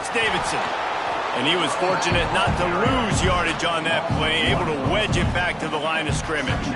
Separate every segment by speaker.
Speaker 1: That's Davidson. And he was fortunate not to lose yardage on that play, able to wedge it back to the line of scrimmage.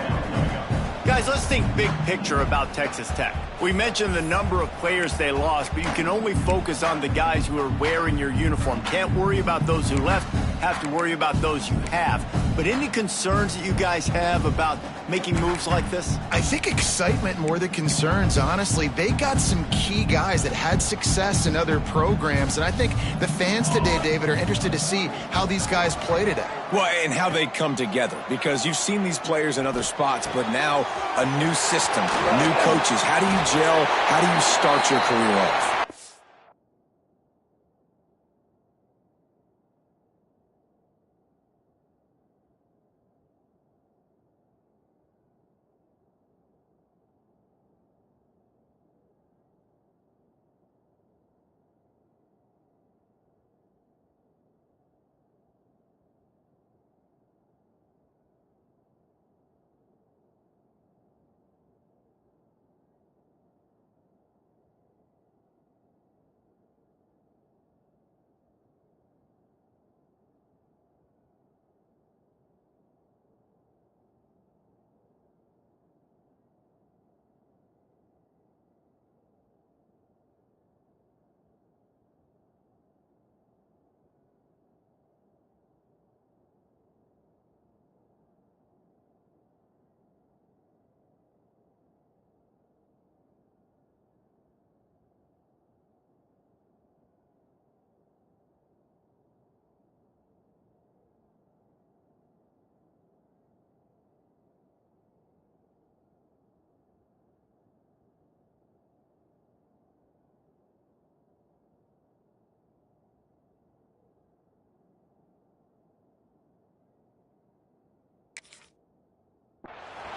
Speaker 1: Guys, let's think big picture about Texas Tech. We mentioned the number of players they lost, but you can only focus on the guys who are wearing your uniform. Can't worry about those who left, have to worry about those you have. But any concerns that you guys have about making moves like this?
Speaker 2: I think excitement more than concerns, honestly. They got some key guys that had success in other programs, and I think the fans today, David, are interested to see how these guys play today.
Speaker 3: Well, and how they come together, because you've seen these players in other spots, but now a new system, new coaches. How do you gel? How do you start your career off?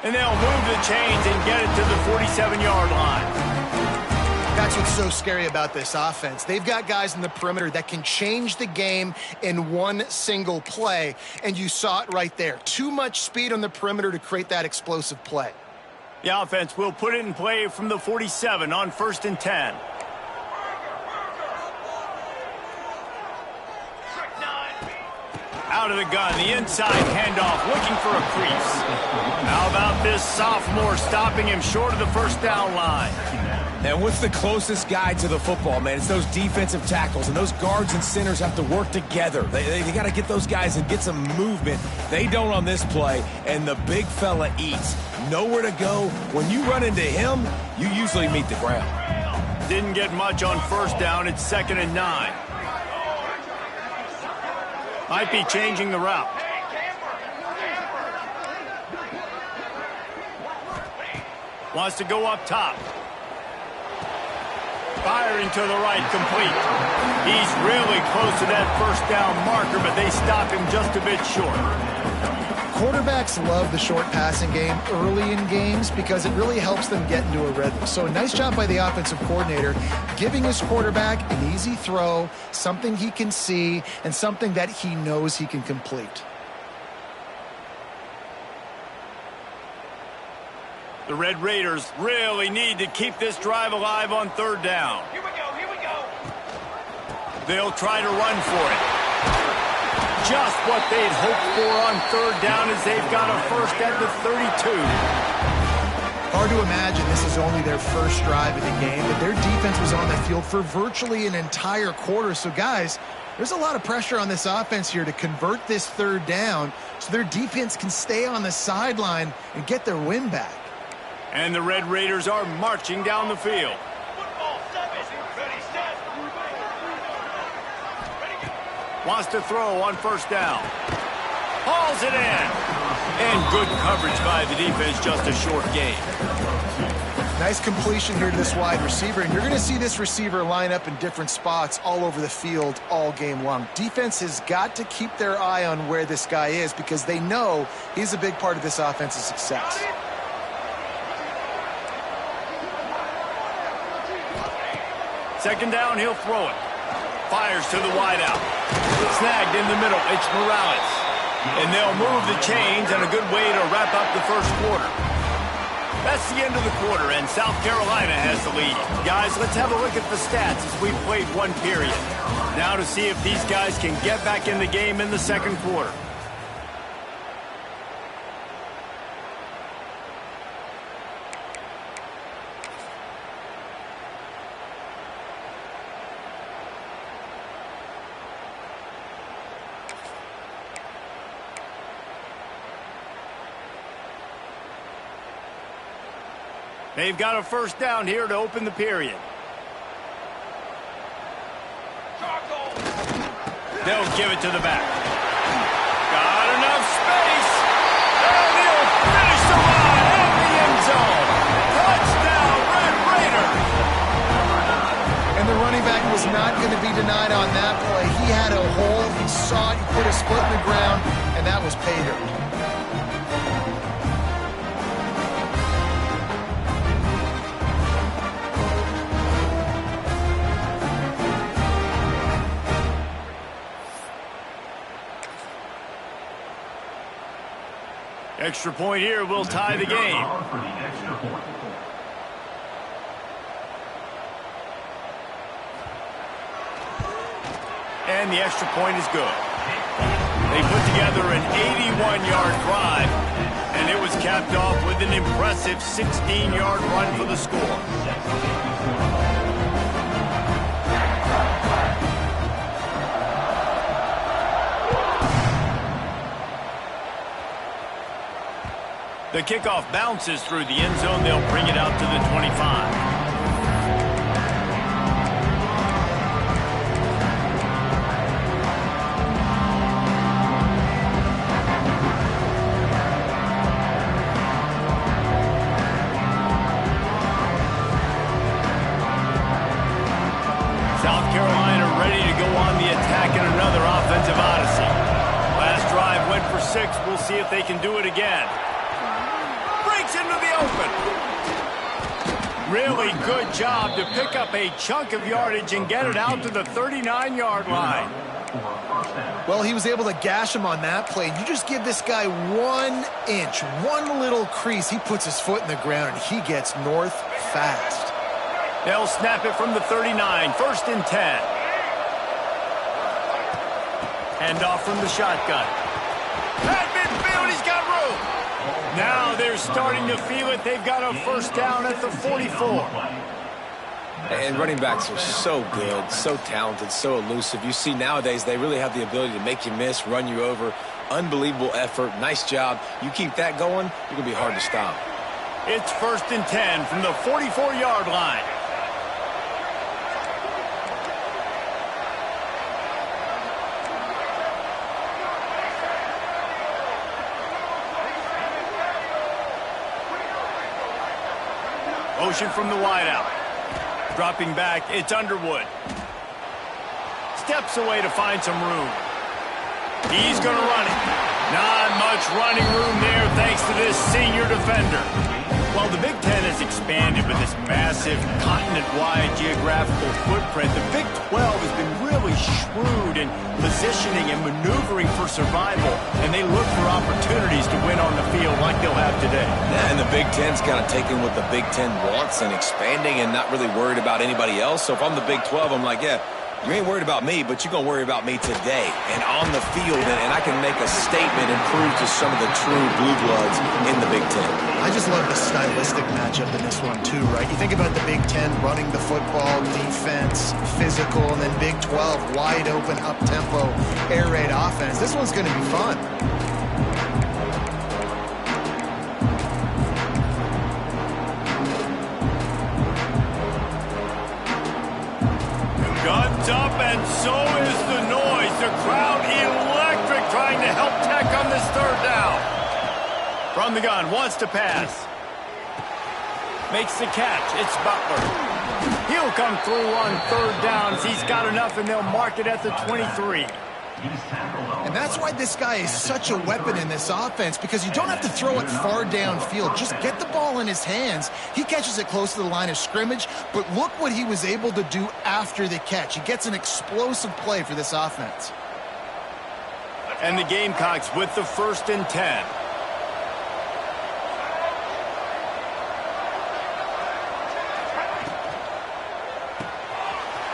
Speaker 1: And they'll move the chains and get it to the 47-yard line.
Speaker 2: That's what's so scary about this offense. They've got guys in the perimeter that can change the game in one single play, and you saw it right there. Too much speed on the perimeter to create that explosive play.
Speaker 1: The offense will put it in play from the 47 on 1st and 10. Out of the gun, the inside handoff, looking for a crease. How about this sophomore stopping him short of the first down line?
Speaker 3: And what's the closest guy to the football, man? It's those defensive tackles, and those guards and centers have to work together. They got to get those guys and get some movement. They don't on this play, and the big fella eats. Nowhere to go. When you run into him, you usually meet the ground.
Speaker 1: Didn't get much on first down. It's 2nd and 9. Might be changing the route. Wants to go up top. Firing to the right, complete. He's really close to that first down marker, but they stop him just a bit short.
Speaker 2: Quarterbacks love the short passing game early in games because it really helps them get into a rhythm. So a nice job by the offensive coordinator giving his quarterback an easy throw, something he can see, and something that he knows he can complete.
Speaker 1: The Red Raiders really need to keep this drive alive on 3rd down.
Speaker 4: Here we go, here we go.
Speaker 1: They'll try to run for it. Just what they'd hoped for on 3rd down as they've got a first at the 32.
Speaker 2: Hard to imagine this is only their first drive of the game, but their defense was on the field for virtually an entire quarter. So, guys, there's a lot of pressure on this offense here to convert this 3rd down so their defense can stay on the sideline and get their win back.
Speaker 1: And the Red Raiders are marching down the field.
Speaker 4: Football 7. Ready, set.
Speaker 1: Wants to throw on 1st down. Hauls it in. And good coverage by the defense, just a short gain.
Speaker 2: Nice completion here to this wide receiver, and you're going to see this receiver line up in different spots all over the field all game long. Defense has got to keep their eye on where this guy is because they know he's a big part of this offense's success.
Speaker 1: Second down, he'll throw it. Fires to the wideout. Snagged in the middle. It's Morales. And they'll move the chains, and a good way to wrap up the first quarter. That's the end of the quarter, and South Carolina has the lead. Guys, let's have a look at the stats as we played one period. Now to see if these guys can get back in the game in the second quarter. They've got a first down here to open the period. They'll give it to the back. Got enough space. And he'll finish the line at the end zone. Touchdown, Red Raiders.
Speaker 2: And the running back was not going to be denied on that play. He had a hole. He saw it. He put his foot in the ground, and that was pay dirt.
Speaker 1: Extra point here will tie the game. And the extra point is good. They put together an 81-yard drive, and it was capped off with an impressive 16-yard run for the score. The kickoff bounces through the end zone. They'll bring it out to the 25. South Carolina ready to go on the attack in another offensive odyssey. Last drive went for 6. We'll see if they can do it again. Into the open. Really good job to pick up a chunk of yardage and get it out to the 39-yard line.
Speaker 2: Well, he was able to gash him on that play. You just give this guy 1 inch, one little crease. He puts his foot in the ground, and he gets north fast.
Speaker 1: They'll snap it from the 39, 1st and 10. Hand off from the shotgun. At midfield, he's got room. Now they're starting to feel it. They've got a first down at the 44.
Speaker 3: And running backs are so good, so talented, so elusive. You see nowadays they really have the ability to make you miss, run you over. Unbelievable effort. Nice job. You keep that going, you're going to be hard to stop.
Speaker 1: It's 1st and 10 from the 44-yard line. Motion from the wideout. Dropping back, it's Underwood. Steps away to find some room. He's going to run it. Not much running room there thanks to this senior defender. While the Big Ten has expanded with this massive continent-wide geographical footprint, the Big 12 has been really shrewd in positioning and maneuvering for survival, and they look for opportunities to win on the field like they'll have today.
Speaker 3: Yeah, and the Big Ten's kind of taking what the Big Ten wants and expanding and not really worried about anybody else. So if I'm the Big 12, I'm like, yeah, you ain't worried about me, but you're going to worry about me today and on the field, and I can make a statement and prove to some of the true blue bloods in the Big Ten.
Speaker 2: I just love the stylistic matchup in this one too, right? You think about the Big Ten running the football, defense, physical, and then Big 12 wide open, up-tempo, air raid offense. This one's going to be fun.
Speaker 1: Guns up, and so is the noise. The crowd electric, trying to help Tech on this 3rd down. From the gun, wants to pass. Makes the catch. It's Butler. He'll come through on 3rd down as he's got enough, and they'll mark it at the 23.
Speaker 2: And that's why this guy is such a weapon in this offense, because you don't have to throw it far downfield. Just get the ball in his hands. He catches it close to the line of scrimmage, but look what he was able to do after the catch. He gets an explosive play for this offense.
Speaker 1: And the Gamecocks with the 1st and 10.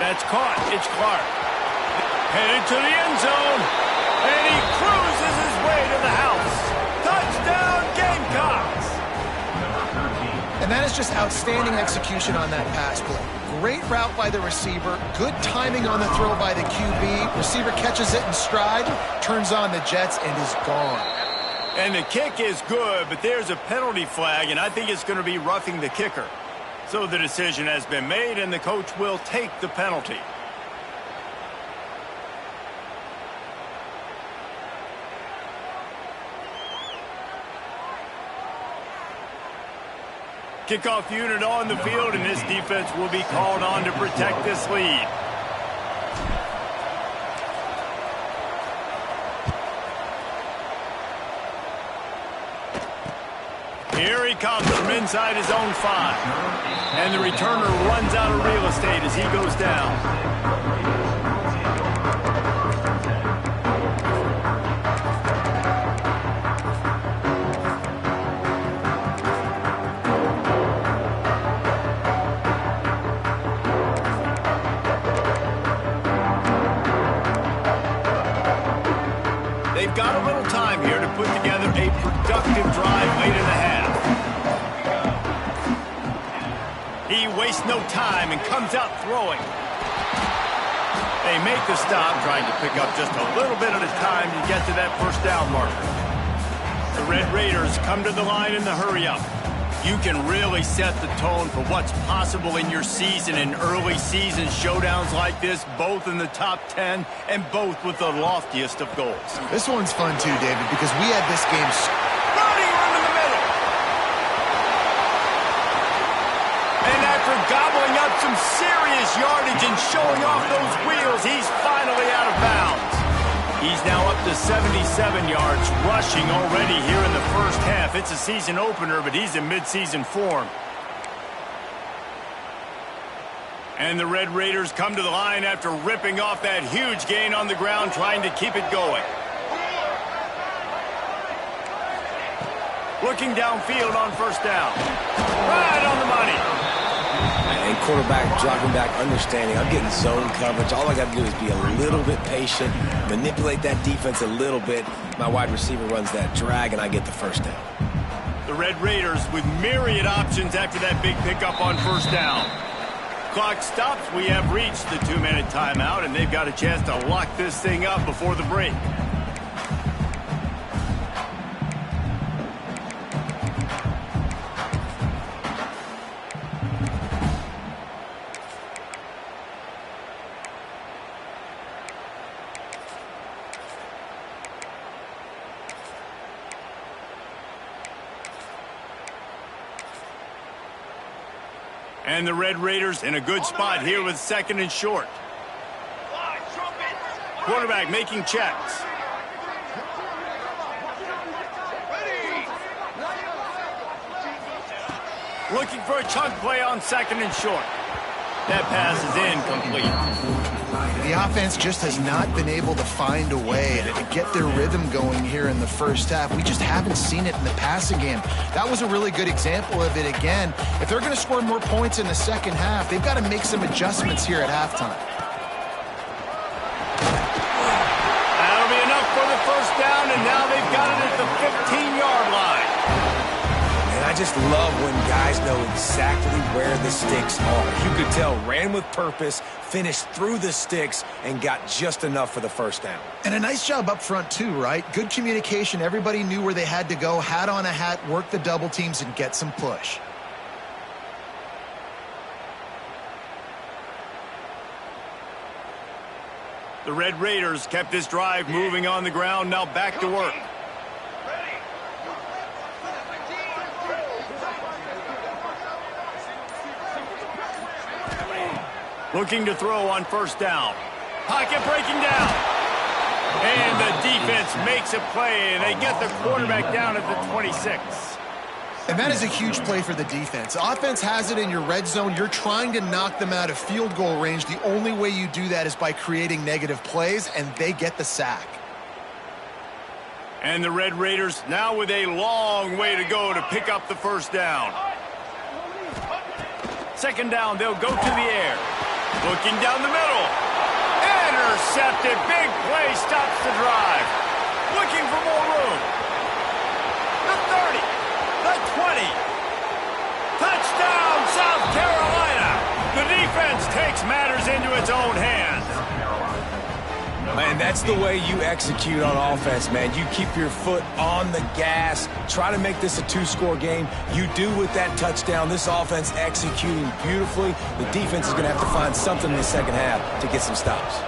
Speaker 1: That's caught. It's Clark. Headed to the end zone. And he cruises his way to the house. Touchdown, Gamecocks.
Speaker 2: And that is just outstanding execution on that pass play. Great route by the receiver. Good timing on the throw by the QB. Receiver catches it in stride, turns on the jets, and is gone.
Speaker 1: And the kick is good, but there's a penalty flag, and I think it's going to be roughing the kicker. So the decision has been made, and the coach will take the penalty. Kickoff unit on the field, and this defense will be called on to protect this lead. Here he comes from inside his own 5. And the returner runs out of real estate as he goes down. They've got a little time here to put together a productive drive late in the half. He wastes no time and comes out throwing. They make the stop, trying to pick up just a little bit at a time to get to that first down marker. The Red Raiders come to the line in the hurry-up. You can really set the tone for what's possible in your season in early season showdowns like this, both in the top 10 and both with the loftiest of goals.
Speaker 2: This one's fun too, David, because we had this game
Speaker 1: running room in the middle. And after gobbling up some serious yardage and showing off those wheels, he's finally out of bounds. He's now up to 77 yards rushing already here in the first half. It's a season opener, but he's in midseason form. And the Red Raiders come to the line after ripping off that huge gain on the ground, trying to keep it going. Looking downfield on first down. Right on the money.
Speaker 3: And quarterback dropping back, understanding I'm getting zone coverage. All I got to do is be a little bit patient, manipulate that defense a little bit. My wide receiver runs that drag, and I get the first down.
Speaker 1: The Red Raiders with myriad options after that big pickup on first down. Clock stops. We have reached the 2-minute timeout, and they've got a chance to lock this thing up before the break. And the Red Raiders in a good spot here with 2nd and short. Quarterback making checks. Looking for a chunk play on 2nd and short. That pass is incomplete.
Speaker 2: The offense just has not been able to find a way to get their rhythm going here in the first half. We just haven't seen it in the passing game. That was a really good example of it again. If they're going to score more points in the second half, they've got to make some adjustments here at halftime.
Speaker 1: That'll be enough for the first down, and now they've got it at the 15-yard line.
Speaker 3: I just love when guys know exactly where the sticks are. You could tell, ran with purpose, finished through the sticks, and got just enough for the first down.
Speaker 2: And a nice job up front too, right? Good communication. Everybody knew where they had to go, hat on a hat, work the double teams, and get some push.
Speaker 1: The Red Raiders kept this drive moving on the ground, now back to work. Looking to throw on first down. Pocket breaking down. And the defense makes a play, and they get the quarterback down at the 26.
Speaker 2: And that is a huge play for the defense. Offense has it in your red zone. You're trying to knock them out of field goal range. The only way you do that is by creating negative plays, and they get the sack.
Speaker 1: And the Red Raiders now with a long way to go to pick up the first down. 2nd down, they'll go to the air. Looking down the middle. Intercepted. Big play stops the drive. Looking for more room. The 30. The 20. Touchdown, South Carolina. The defense takes matters into its own hands.
Speaker 3: Man, that's the way you execute on offense, man. You keep your foot on the gas. Try to make this a two-score game. You do with that touchdown. This offense executing beautifully. The defense is going to have to find something in the second half to get some stops.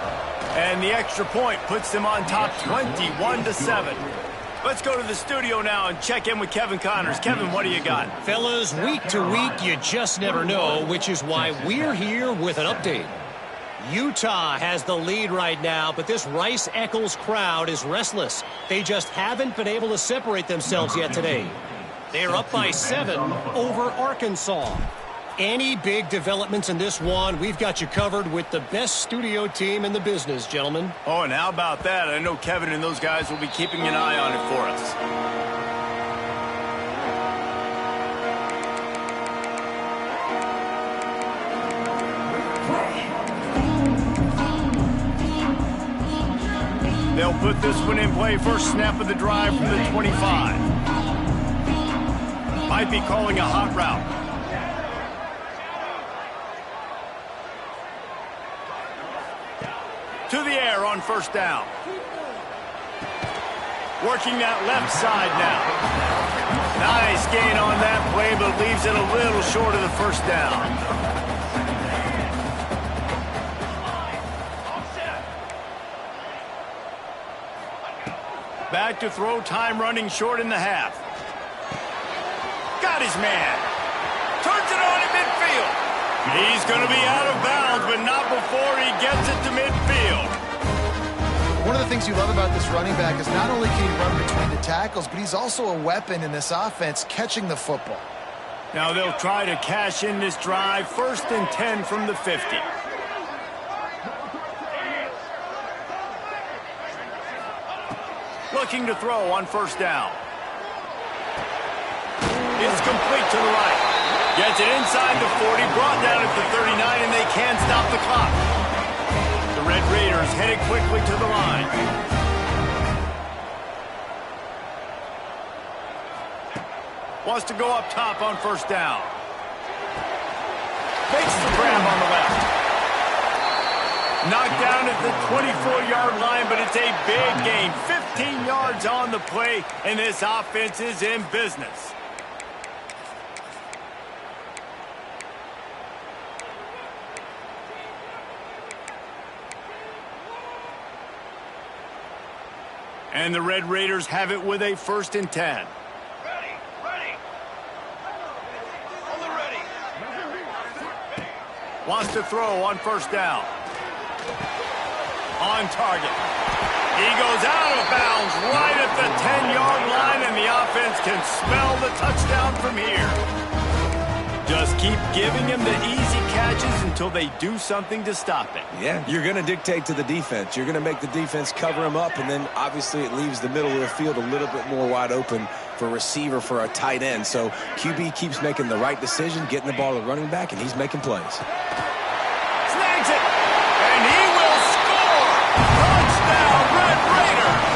Speaker 1: And the extra point puts them on top 21-7. Let's go to the studio now and check in with Kevin Connors. Kevin, what do you got?
Speaker 5: Fellas, week to week, you just never know, which is why we're here with an update. Utah has the lead right now, but this Rice-Eccles crowd is restless. They just haven't been able to separate themselves yet today. They're up by 7 over Arkansas. Any big developments in this one, we've got you covered with the best studio team in the business, gentlemen.
Speaker 1: Oh, and how about that? I know Kevin and those guys will be keeping an eye on it for us. They'll put this one in play. First snap of the drive from the 25. Might be calling a hot route. To the air on first down. Working that left side now. Nice gain on that play, but leaves it a little short of the first down. Back to throw, time running short in the half. Got his man. Turns it on in midfield. He's going to be out of bounds, but not before he gets it to midfield.
Speaker 2: One of the things you love about this running back is not only can he run between the tackles, but he's also a weapon in this offense, catching the football.
Speaker 1: Now they'll try to cash in this drive. 1st and 10 from the 50. Looking to throw on first down. It's complete to the right. Gets it inside the 40, brought down at the 39, and they can't stop the clock. The Red Raiders headed quickly to the line. Wants to go up top on first down. Makes the grab on the left. Knocked down at the 24-yard line, but it's a big gain. 15 yards on the play, and this offense is in business. And the Red Raiders have it with a 1st and 10.
Speaker 4: Ready. On the ready.
Speaker 1: Wants to throw on first down. On target. He goes out of bounds right at the 10-yard line, and the offense can smell the touchdown from here. Just keep giving him the easy catches until they do something to stop it.
Speaker 3: Yeah, you're going to dictate to the defense. You're going to make the defense cover him up, and then obviously it leaves the middle of the field a little bit more wide open for a receiver, for a tight end. So QB keeps making the right decision, getting the ball to the running back, and he's making plays.
Speaker 1: Snags it, and he will score! Touchdown, Red Raiders!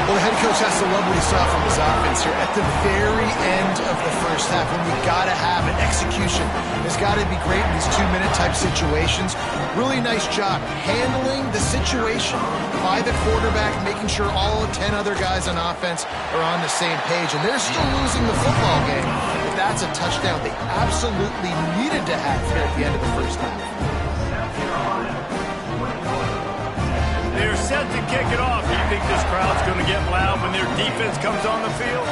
Speaker 2: Well, the head coach has to love what he saw from his offense here at the very end of the first half. When you got to have it, execution has got to be great in these 2-minute type situations. Really nice job handling the situation by the quarterback, making sure all 10 other guys on offense are on the same page. And they're still losing the football game, but that's a touchdown they absolutely needed to have here at the end of the first half.
Speaker 1: They're set to kick it off. Do you think this crowd's going to get loud when their defense comes on the field?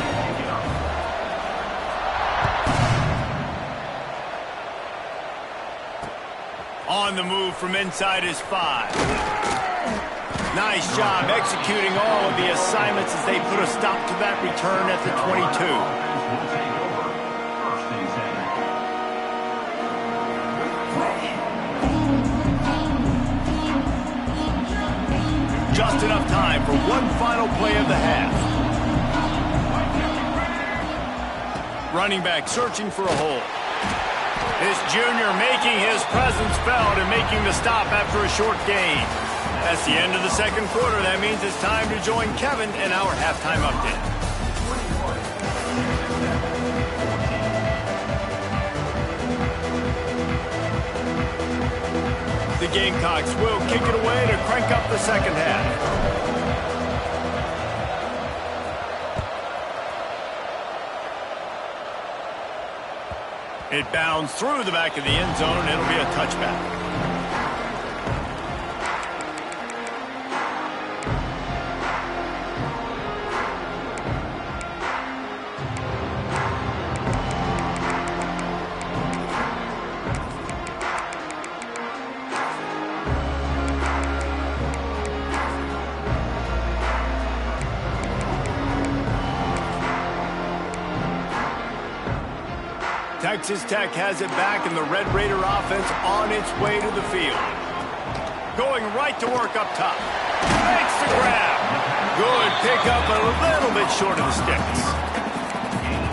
Speaker 1: On the move from inside his 5. Nice job executing all of the assignments as they put a stop to that return at the 22. Just enough time for one final play of the half. Running back searching for a hole. This junior making his presence felt and making the stop after a short gain. That's the end of the second quarter. That means it's time to join Kevin in our halftime update. The Gamecocks will kick it away to crank up the second half. It bounds through the back of the end zone, and it'll be a touchback. Texas Tech has it back, and the Red Raider offense on its way to the field. Going right to work up top. Makes the grab. Good pickup, a little bit short of the sticks.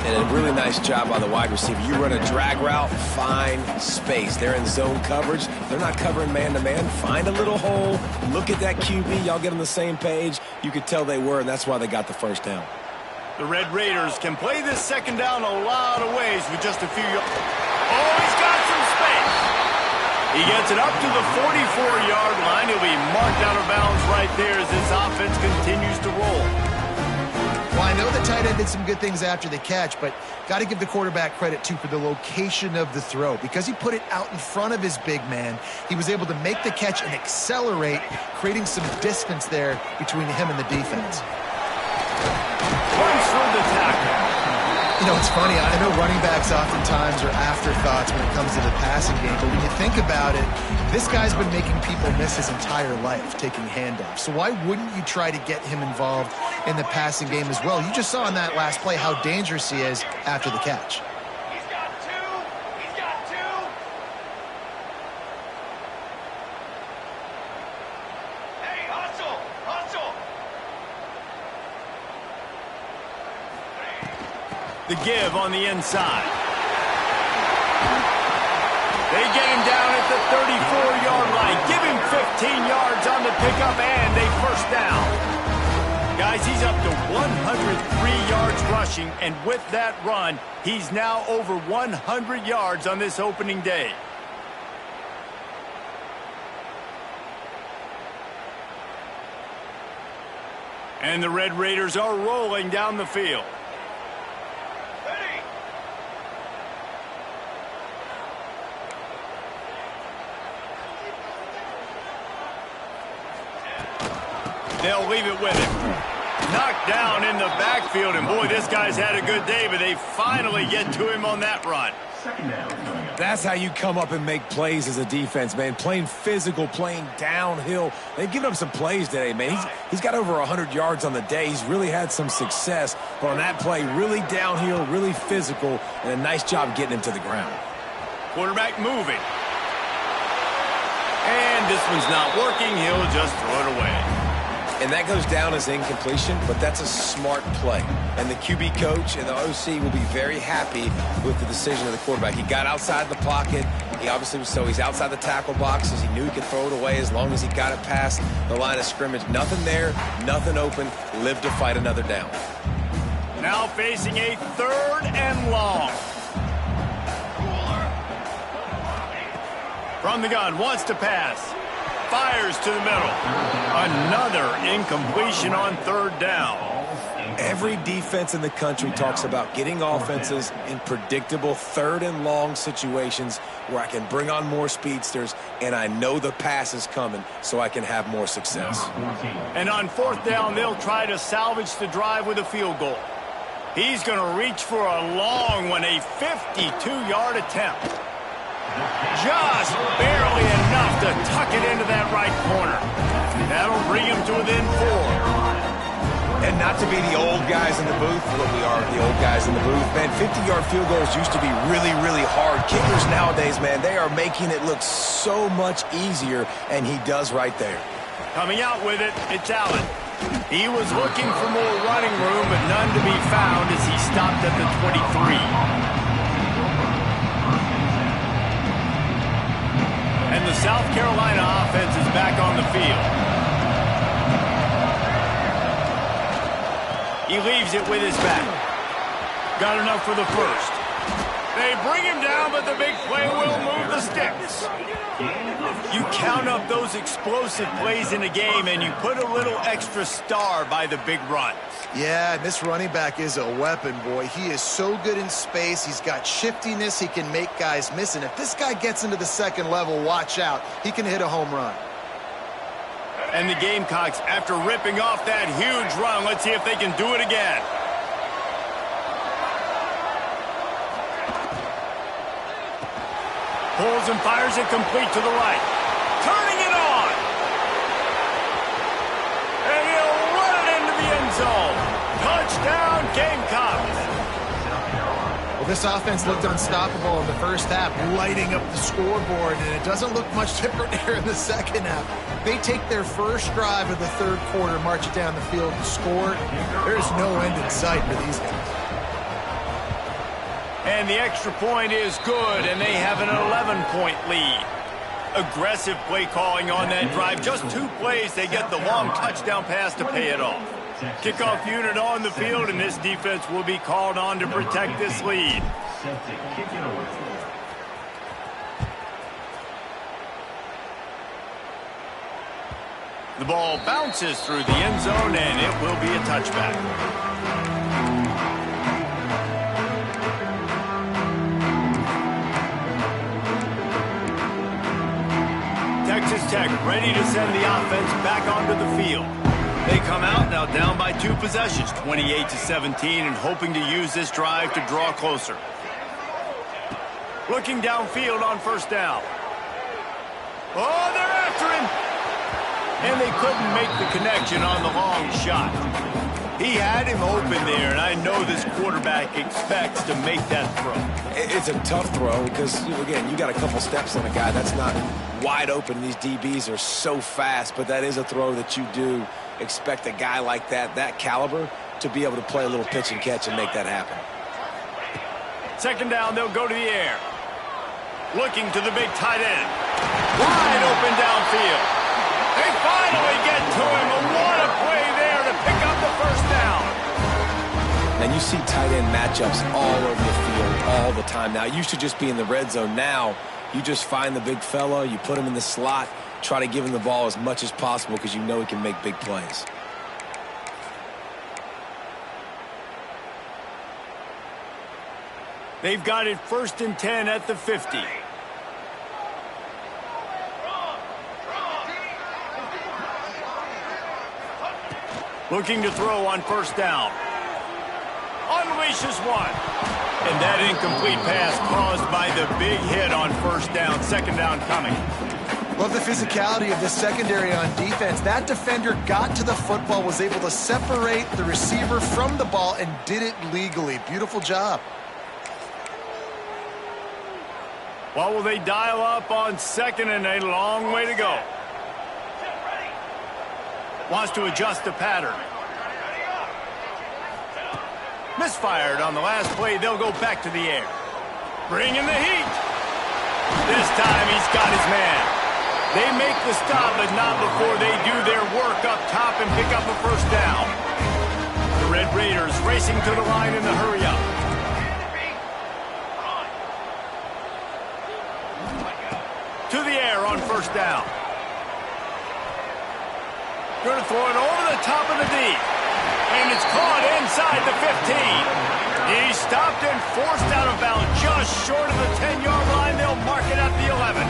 Speaker 3: And a really nice job by the wide receiver. You run a drag route, find space. They're in zone coverage. They're not covering man-to-man. Find a little hole. Look at that QB. Y'all get on the same page. You could tell they were, and that's why they got the first down.
Speaker 1: The Red Raiders can play this second down a lot of ways with just a few yards. Oh, he's got some space. He gets it up to the 44-yard line. He'll be marked out of bounds right there as this offense continues to roll.
Speaker 2: Well, I know the tight end did some good things after the catch, but got to give the quarterback credit, too, for the location of the throw. Because he put it out in front of his big man, he was able to make the catch and accelerate, creating some distance there between him and the defense.
Speaker 1: Runs through the tackle.
Speaker 2: You know, it's funny. I know running backs oftentimes are afterthoughts when it comes to the passing game, but when you think about it, this guy's been making people miss his entire life taking handoffs. So why wouldn't you try to get him involved in the passing game as well? You just saw in that last play how dangerous he is after the catch.
Speaker 4: He's got two. He's got two. Hey, hustle. Hustle.
Speaker 1: The give on the inside. They get him down at the 34-yard line. Give him 15 yards on the pickup and a first down. Guys, he's up to 103 yards rushing, and with that run, he's now over 100 yards on this opening day. And the Red Raiders are rolling down the field. They'll leave it with him. Knocked down in the backfield, and boy, this guy's had a good day, but they finally get to him on that run.
Speaker 3: That's how you come up and make plays as a defense, man. Playing physical, playing downhill. They've given up some plays today, man. He's got over 100 yards on the day. He's really had some success. But on that play, really downhill, really physical, and a nice job getting him to the ground.
Speaker 1: Quarterback moving. And this one's not working. He'll just throw it away.
Speaker 3: And that goes down as incompletion, but that's a smart play. And the QB coach and the OC will be very happy with the decision of the quarterback. He got outside the pocket. He obviously was he's outside the tackle boxes. He knew he could throw it away as long as he got it past the line of scrimmage. Nothing there, nothing open. Live to fight another down.
Speaker 1: Now facing a third and long. From the gun, wants to pass. Fires to the middle. Another incompletion on third down.
Speaker 3: Every defense in the country talks about getting offenses in predictable third and long situations where I can bring on more speedsters and I know the pass is coming so I can have more success.
Speaker 1: And on fourth down, they'll try to salvage the drive with a field goal. He's going to reach for a long one, a 52-yard attempt. Just barely enough to tuck it into that right corner. That'll bring him to within 4.
Speaker 3: And not to be the old guys in the booth, but we are the old guys in the booth, man. 50-yard field goals used to be really, really hard. Kickers nowadays, man, they are making it look so much easier, and he does right there.
Speaker 1: Coming out with it, it's Allen. He was looking for more running room, but none to be found as he stopped at the 23. And the South Carolina offense is back on the field. He leaves it with his back. Got enough for the first. They bring him down, but the big play will move the sticks. You count up those explosive plays in a game, and you put a little extra star by the big runs.
Speaker 2: Yeah, and this running back is a weapon, boy. He is so good in space. He's got shiftiness. He can make guys miss. And if this guy gets into the second level, watch out. He can hit a home run.
Speaker 1: And the Gamecocks, after ripping off that huge run, let's see if they can do it again. Pulls and fires it complete to the right. Turning it on. And he'll run it into the end zone. Touchdown, Gamecocks.
Speaker 2: Well, this offense looked unstoppable in the first half, lighting up the scoreboard, and it doesn't look much different here in the second half. They take their first drive of the third quarter, march it down the field, and score. There's no end in sight for these guys.
Speaker 1: And the extra point is good, and they have an 11-point lead. Aggressive play calling on that drive. Just 2 plays, they get the long touchdown pass to pay it off. Kickoff unit on the field, and this defense will be called on to protect this lead. The ball bounces through the end zone, and it will be a touchback. Texas Tech ready to send the offense back onto the field. They come out now down by 2 possessions, 28-17, and hoping to use this drive to draw closer. Looking downfield on first down. Oh, they're after him! And they couldn't make the connection on the long shot. He had him open there, and I know this quarterback expects to make that throw.
Speaker 3: It's a tough throw because, again, you got a couple steps on a guy. That's not wide open. These DBs are so fast, but that is a throw that you do expect a guy like that caliber, to be able to play a little pitch and catch and make that happen.
Speaker 1: Second down, they'll go to the air. Looking to the big tight end. Wide open downfield. They finally get to him. What a play there to pick up the first down.
Speaker 3: And you see tight end matchups all over the field all the time now. It used to just be in the red zone. Now you just find the big fella, you put him in the slot, try to give him the ball as much as possible because you know he can make big plays.
Speaker 1: They've got it 1st and 10 at the 50. Looking to throw on first down. Unleashes one. And that incomplete pass caused by the big hit on first down. Second down coming.
Speaker 2: Love the physicality of the secondary on defense. That defender got to the football, was able to separate the receiver from the ball, and did it legally. Beautiful job.
Speaker 1: Well, will they dial up on second, and a long way to go. Wants to adjust the pattern. Misfired on the last play. They'll go back to the air. Bringing the heat. This time he's got his man. They make the stop, but not before they do their work up top and pick up a first down. The Red Raiders racing to the line in the hurry-up. To the air on first down. Going to throw it over the top of the deep. And it's caught inside the 15. He's stopped and forced out of bounds just short of the 10-yard line. They'll mark it at the 11.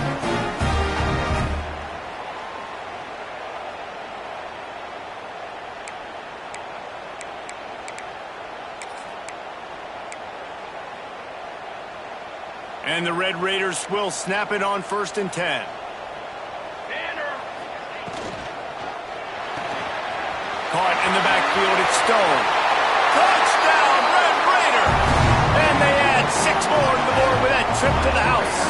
Speaker 1: And the Red Raiders will snap it on 1st and 10. Caught in the backfield, it's Stone. Touchdown, Red Raider! And they add 6 more to the board with that trip to the house.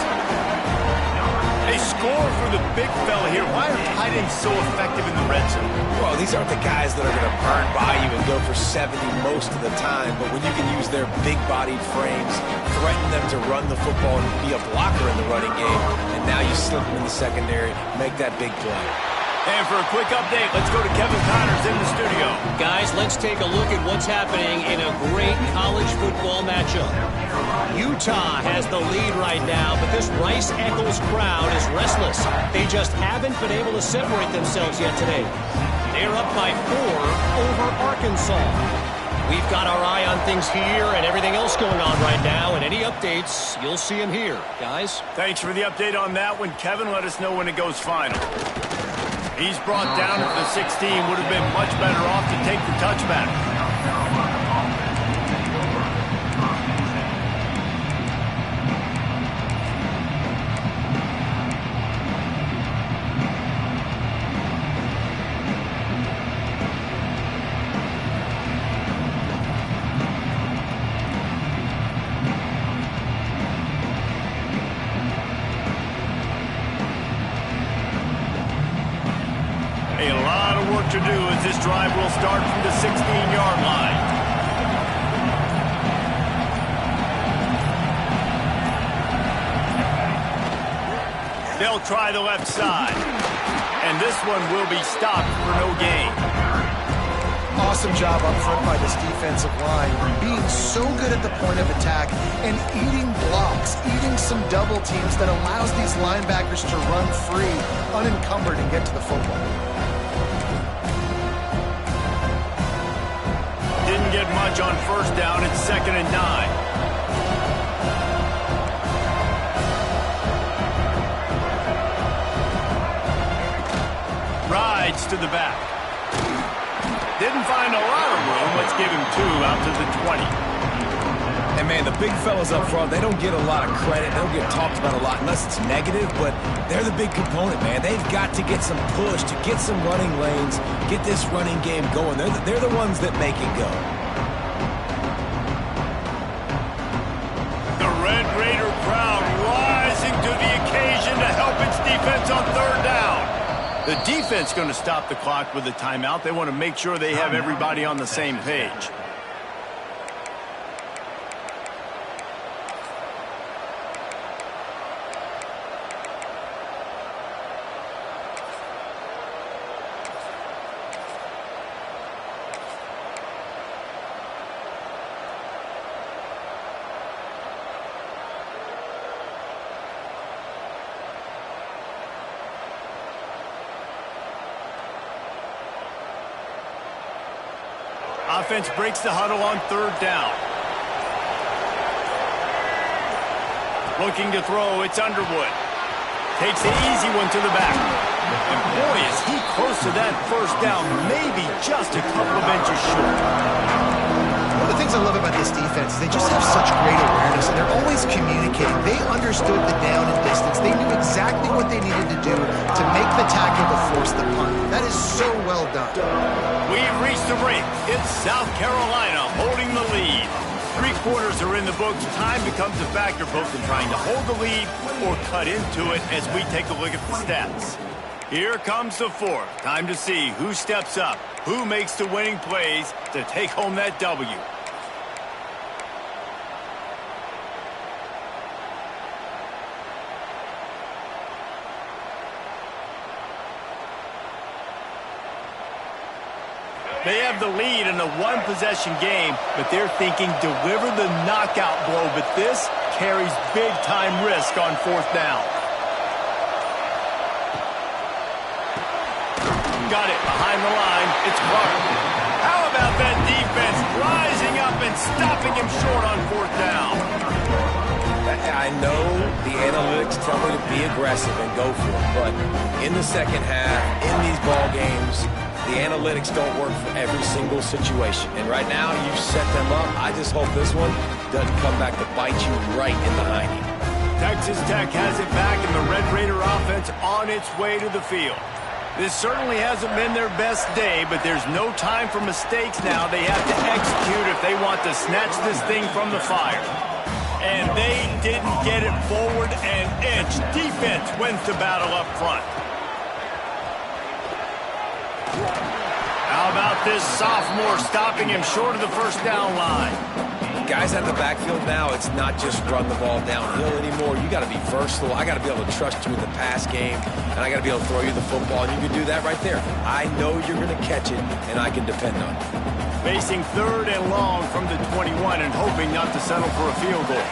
Speaker 1: They score for the big fella here. Why are tight ends so effective in the red zone?
Speaker 3: Well, these aren't the guys that are going to burn by you and go for 70 most of the time, but when you can use their big-bodied frames, threaten them to run the football and be a blocker in the running game, and now you slip them in the secondary, make that big play.
Speaker 1: And for a quick update, let's go to Kevin Connors in the studio.
Speaker 5: Guys, let's take a look at what's happening in a great college football matchup. Utah has the lead right now, but this Rice-Eccles crowd is restless. They just haven't been able to separate themselves yet today. They're up by 4 over Arkansas. We've got our eye on things here and everything else going on right now, and any updates, you'll see them here. Guys?
Speaker 1: Thanks for the update on that one, Kevin. Let us know when it goes final. He's brought down at the 16. Would have been much better off to take the touchback. A lot of work to do as this drive will start from the 16-yard line. They'll try the left side. And this one will be stopped for no gain.
Speaker 2: Awesome job up front by this defensive line, being so good at the point of attack and eating blocks, eating some double teams that allows these linebackers to run free, unencumbered, and get to the football.
Speaker 1: Didn't get much on first down. It's 2nd and 9. Rides to the back. Didn't find a lot of room. Let's give him 2 out to the 20.
Speaker 3: And, man, the big fellas up front, they don't get a lot of credit. They don't get talked about a lot unless it's negative, but they're the big component, man. They've got to get some push, to get some running lanes, get this running game going. They're the ones that make it go.
Speaker 1: The Red Raider crowd rising to the occasion to help its defense on 3rd down. The defense going to stop the clock with a timeout. They want to make sure they have everybody on the same page. Offense breaks the huddle on 3rd down. Looking to throw, it's Underwood. Takes the easy one to the back. And boy, is he close to that first down, maybe just a couple of inches short.
Speaker 2: One of the things I love about this defense is they just have such great awareness, and they're always communicating. They understood the down and distance. They knew exactly what they needed to do to make the tackle to force the punt. That is so well done.
Speaker 1: We've reached the break. It's South Carolina holding the lead. 3 quarters are in the books. Time becomes a factor both in trying to hold the lead or cut into it as we take a look at the stats. Here comes the 4th. Time to see who steps up, who makes the winning plays to take home that W. They have the lead in a 1-possession game, but they're thinking deliver the knockout blow, but this carries big-time risk on 4th down. Got it behind the line. It's Clark. How about that defense rising up and stopping him short on 4th down?
Speaker 3: I know the analytics tell me to be aggressive and go for it, but in the second half, in these ball games, the analytics don't work for every single situation. And right now, you've set them up. I just hope this one doesn't come back to bite you right in the hiney.
Speaker 1: Texas Tech has it back, and the Red Raider offense on its way to the field. This certainly hasn't been their best day, but there's no time for mistakes now. They have to execute if they want to snatch this thing from the fire. And they didn't get it forward an inch. Defense wins the battle up front. How about this sophomore stopping him short of the first down line?
Speaker 3: Guys out of the backfield now, it's not just run the ball downhill anymore. You got to be versatile. I got to be able to trust you in the pass game, and I got to be able to throw you the football, and you can do that right there. I know you're going to catch it, and I can depend on it.
Speaker 1: Facing 3rd and long from the 21 and hoping not to settle for a field goal.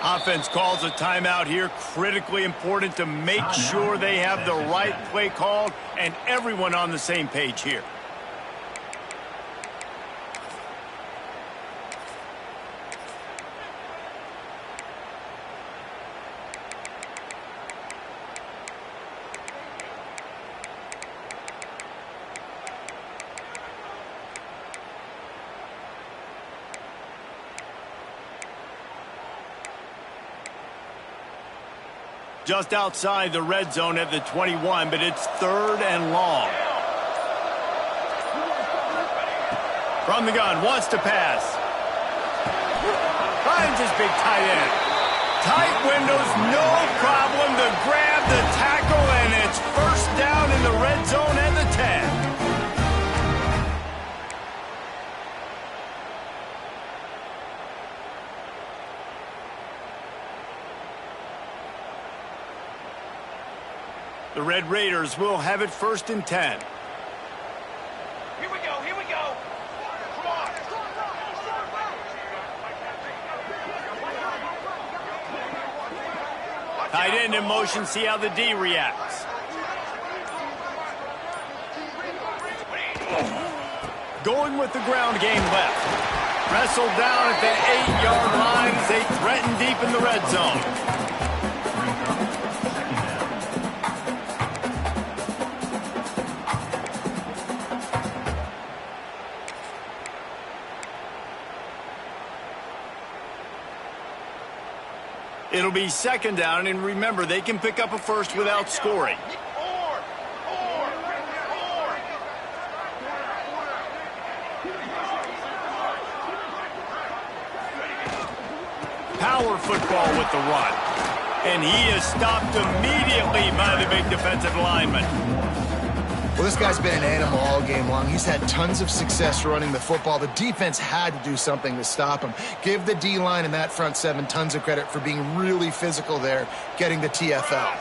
Speaker 1: Offense calls a timeout here. Critically important to make sure they have the right play called and everyone on the same page here. Just outside the red zone at the 21, but it's 3rd and long. From the gun, wants to pass. Finds his big tight end. Tight windows, no problem to grab the tackle, and it's 1st down in the red zone at the 10. The Red Raiders will have it 1st and 10.
Speaker 4: Here we go, here we go. Come on.
Speaker 1: Tight end in motion, see how the D reacts. Going with the ground game left. Wrestled down at the 8-yard line as they threaten deep in the red zone. It'll be 2nd down, and remember, they can pick up a first without scoring. Power football with the run. And he is stopped immediately by the big defensive lineman.
Speaker 2: Well, this guy's been an animal all game long. He's had tons of success running the football. The defense had to do something to stop him. Give the D-line and that front 7 tons of credit for being really physical there, getting the TFL.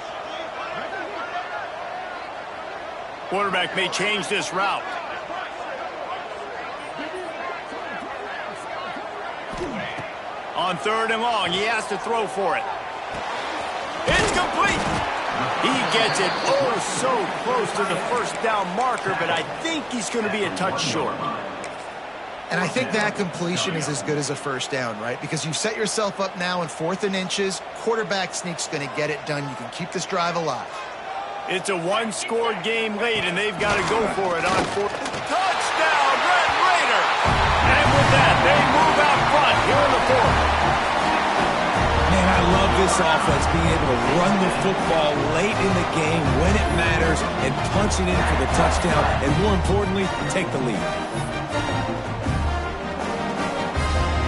Speaker 1: Quarterback may change this route. On 3rd and long, he has to throw for it. It's complete. He gets it so close to the 1st down marker, but I think he's going to be a touch short.
Speaker 2: And I think that completion is as good as a 1st down, right? Because you set yourself up now in 4th and inches. Quarterback sneak's going to get it done. You can keep this drive alive.
Speaker 1: It's a 1-scored game late, and they've got to go for it on 4th. Touchdown, Red Raider! And with that, they move out front here in the 4th.
Speaker 3: Man, I love this offense, being able to run the football late in the game when it matters and punch it in for the touchdown, and more importantly, take the lead.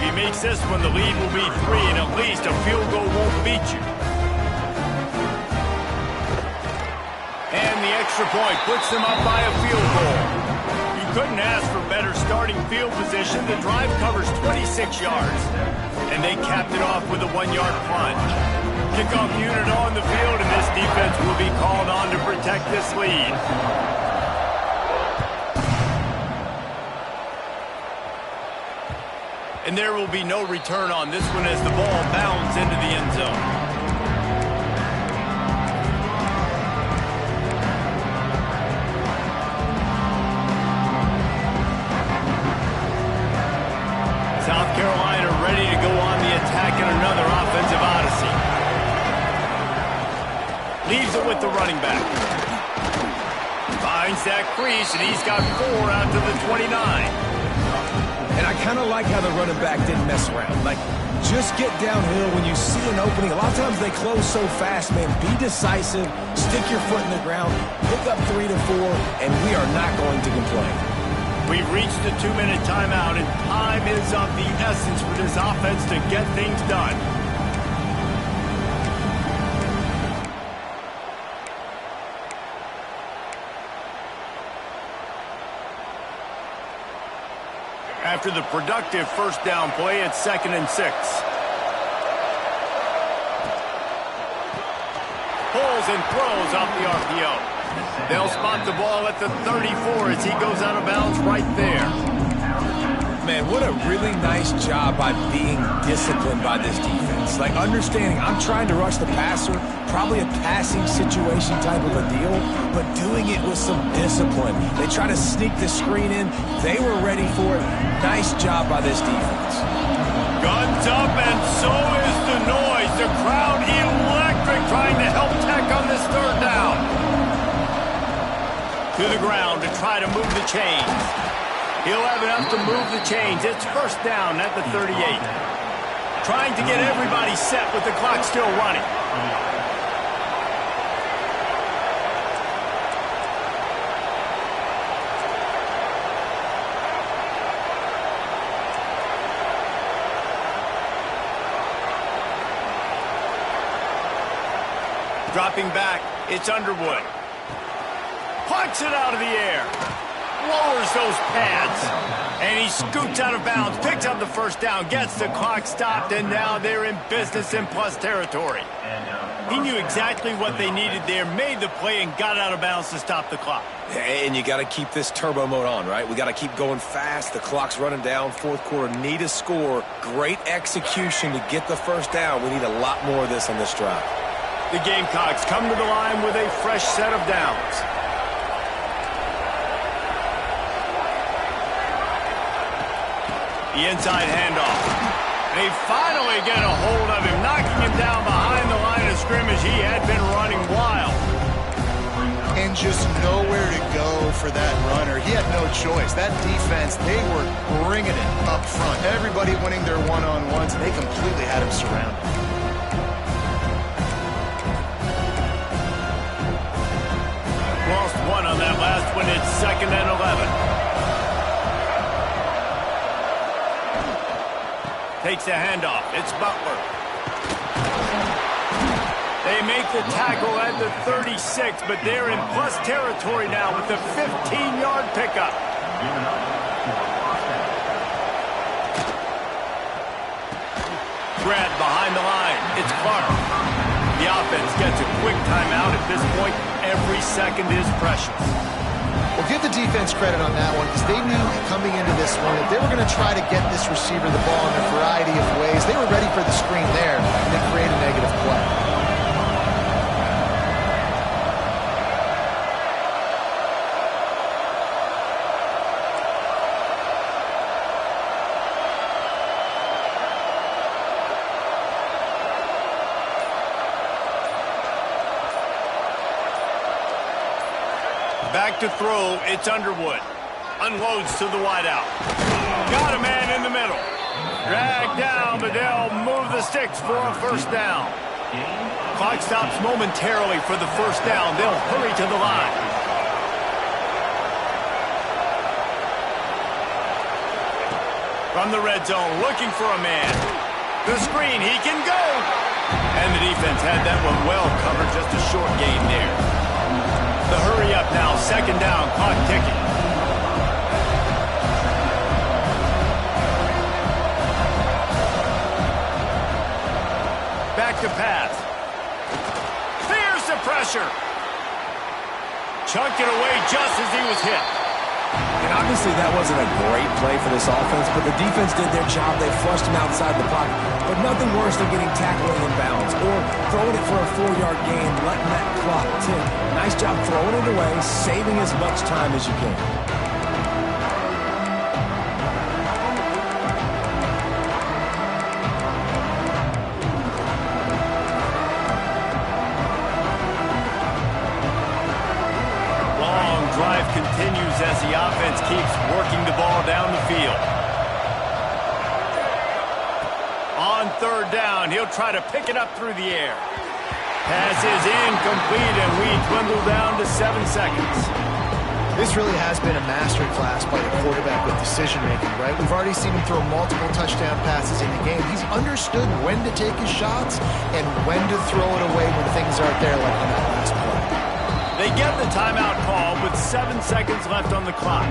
Speaker 1: If he makes this one, the lead will be 3, and at least a field goal won't beat you. And the extra point puts them up by a field goal. You couldn't ask for better starting field position. The drive covers 26 yards. And they capped it off with a 1-yard plunge. Kickoff unit on the field, and this defense will be called on to protect this lead. And there will be no return on this one as the ball bounds into the end zone. South Carolina ready to go on the attack in another offensive odyssey. Leaves it with the running back. Finds that crease, and he's got 4 out to the 29.
Speaker 3: And I kind of like how the running back didn't mess around. Like, just get downhill when you see an opening. A lot of times they close so fast, man. Be decisive, stick your foot in the ground, pick up 3 to 4, and we are not going to complain.
Speaker 1: We've reached the 2-minute timeout, and time is of the essence for this offense to get things done. After the productive first down play, it's 2nd and 6. Pulls and throws off the RPO. They'll spot the ball at the 34 as he goes out of bounds right there.
Speaker 3: Man, what a really nice job by being disciplined by this defense. Like, understanding I'm trying to rush the passer, probably a passing situation type of a deal, but doing it with some discipline. They try to sneak the screen in. They were ready for it. Nice job by this defense.
Speaker 1: Guns up, and so is the noise. The crowd electric, trying to help Tech on this 3rd down. To the ground to try to move the chains. He'll have enough to move the chains. It's 1st down at the 38. Trying to get everybody set with the clock still running. Dropping back, it's Underwood. Punts it out of the air. Lowers those pads. And he scoots out of bounds, picks up the 1st down, gets the clock stopped, and now they're in business in plus territory. He knew exactly what they needed there, made the play, and got out of bounds to stop the clock.
Speaker 3: And you got to keep this turbo mode on, right? We got to keep going fast. The clock's running down. 4th quarter, need a score. Great execution to get the 1st down. We need a lot more of this on this drive.
Speaker 1: The Gamecocks come to the line with a fresh set of downs. The inside handoff. They finally get a hold of him, knocking him down behind the line of scrimmage. He had been running wild.
Speaker 2: And just nowhere to go for that runner. He had no choice. That defense, they were bringing it up front. Everybody winning their one-on-ones, and they completely had him surrounded.
Speaker 1: Lost one on that last one. It's 2nd and 11. Takes a handoff. It's Butler. They make the tackle at the 36, but they're in plus territory now with the 15-yard pickup. Grab behind the line. It's Clark. The offense gets a quick timeout. At this point, every second is precious.
Speaker 2: Well, give the defense credit on that one, because they knew coming into this one that they were going to try to get this receiver the ball in a variety of ways. They were ready for the screen there, and they create a negative play.
Speaker 1: Back to throw, it's Underwood. Unloads to the wideout. Got a man in the middle. Dragged down, but they'll move the sticks for a 1st down. Clock stops momentarily for the 1st down. They'll hurry to the line. From the red zone, looking for a man. The screen, he can go. And the defense had that one well covered, just a short gain there. The hurry up now, 2nd down, clock ticking. Back to pass. Fears the pressure. Chunked it away just as he was hit.
Speaker 3: And obviously that wasn't a great play for this offense, but the defense did their job. They flushed him outside the pocket. But nothing worse than getting tackled in bounds or throwing it for a 4-yard gain, letting that clock tick. Nice job throwing it away, saving as much time as you can.
Speaker 1: Drive continues as the offense keeps working the ball down the field. On 3rd down, he'll try to pick it up through the air. Pass is incomplete, and we dwindle down to 7 seconds.
Speaker 2: This really has been a master class by the quarterback with decision-making, right? We've already seen him throw multiple touchdown passes in the game. He's understood when to take his shots and when to throw it away when things aren't there, like on that last play.
Speaker 1: They get the timeout call with 7 seconds left on the clock.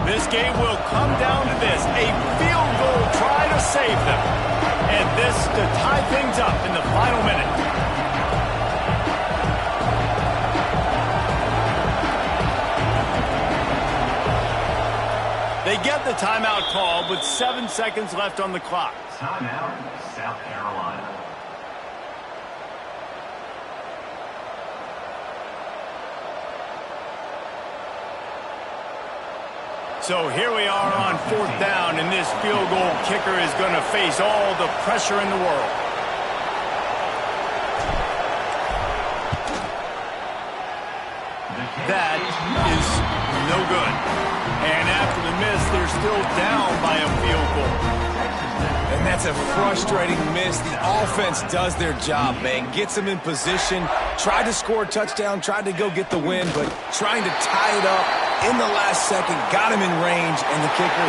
Speaker 1: This game will come down to this, a field goal try to save them. And this to tie things up in the final minute. They get the timeout call with 7 seconds left on the clock.
Speaker 6: Timeout, South Carolina.
Speaker 1: So here we are on 4th down, and this field goal kicker is going to face all the pressure in the world. That is no good. And after the miss, they're still down by a field goal.
Speaker 3: And that's a frustrating miss. The offense does their job, man. Gets them in position, tried to score a touchdown, tried to go get the win, but trying to tie it up in the last second, got him in range, and the kicker,